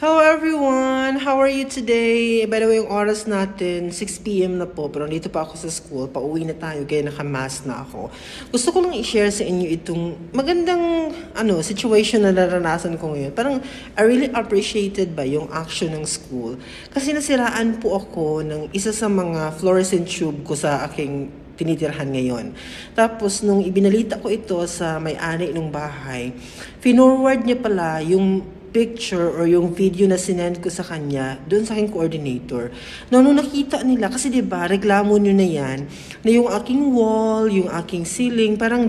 Hello everyone! How are you today? By the way, yung oras natin, 6 p.m. na po, pero nandito pa ako sa school. Pauwi na tayo, kaya nakamask na ako. Gusto ko lang i-share sa inyo itong magandang situation na naranasan ko ngayon. Parang I really appreciated ba yung action ng school. Kasi nasiraan po ako ng isa sa mga fluorescent tube ko sa aking tinitirhan ngayon. Tapos, nung ibinalita ko ito sa may-ari ng bahay, finorward niya pala yung picture or yung video na sinend ko sa kanya doon sa aking coordinator. Nung nakita nila, kasi diba, reklamo nyo na yan, na yung aking wall, yung aking ceiling, parang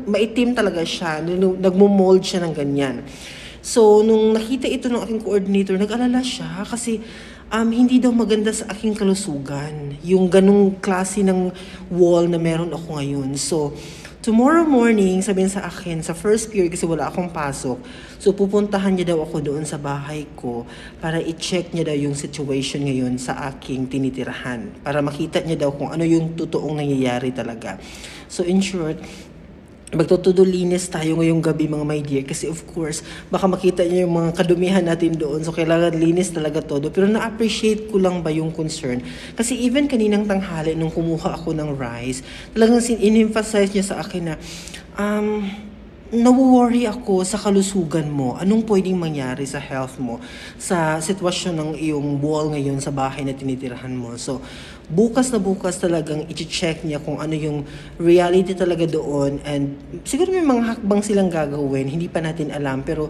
maitim talaga siya, nagmo-mold siya ng ganyan. So, nung nakita ito ng aking coordinator, nag-alala siya kasi hindi daw maganda sa aking kalusugan. Yung ganung klase ng wall na meron ako ngayon. So, tomorrow morning, sabihin sa akin, sa first period kasi wala akong pasok, so pupuntahan niya daw ako doon sa bahay ko para i-check niya daw yung situation ngayon sa aking tinitirahan. Para makita niya daw kung ano yung totoong nangyayari talaga. So in short, magtutudo linis tayo ngayong gabi mga my dear kasi of course baka makita niyo yung mga kadumihan natin doon, so kailangan linis talaga todo. Pero na-appreciate ko lang ba yung concern kasi even kaninang tanghali nung kumuha ako ng rice, talagang in-emphasize niya sa akin na nawo-worry ako sa kalusugan mo. Anong pwedeng mangyari sa health mo sa sitwasyon ng iyong wall ngayon sa bahay na tinitirahan mo. So, bukas na bukas talagang i-check niya kung ano yung reality talaga doon. And siguro may mga hakbang silang gagawin. Hindi pa natin alam. Pero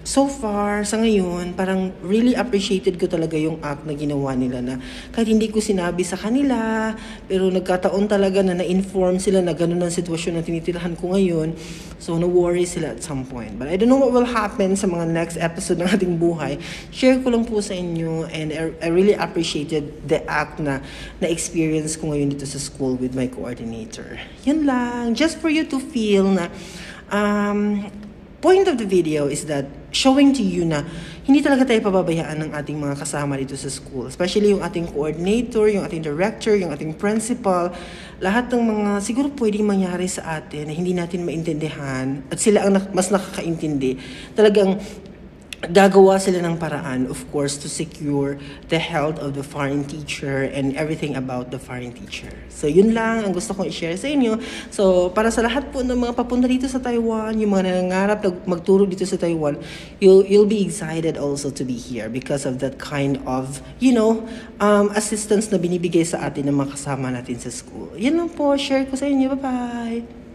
so far, sa ngayon, parang really appreciated ko talaga yung act na ginawa nila na kahit hindi ko sinabi sa kanila, pero nagkataon talaga na na-inform sila na gano'n ang sitwasyon na tinitirahan ko ngayon. So, na-worry sila at some point. But I don't know what will happen sa mga next episode ng ating buhay. Share ko lang po sa inyo and I really appreciated the act na na-experience ko ngayon dito sa school with my coordinator. Yun lang. Just for you to feel na point of the video is that showing to you na hindi talaga tayo pababayaan ng ating mga kasama dito sa school. Especially yung ating coordinator, yung ating director, yung ating principal. Lahat ng mga siguro pwedeng mangyari sa atin na hindi natin maintindihan at sila ang mas nakakaintindi. Talagang gagawa sila ng paraan, of course, to secure the health of the foreign teacher and everything about the foreign teacher. So, yun lang ang gusto kong i-share sa inyo. So, para sa lahat po ng mga papunta dito sa Taiwan, yung mga nangangarap na magturo dito sa Taiwan, you'll be excited also to be here because of that kind of, assistance na binibigay sa atin ng mga kasama natin sa school. Yan lang po, share ko sa inyo. Bye-bye!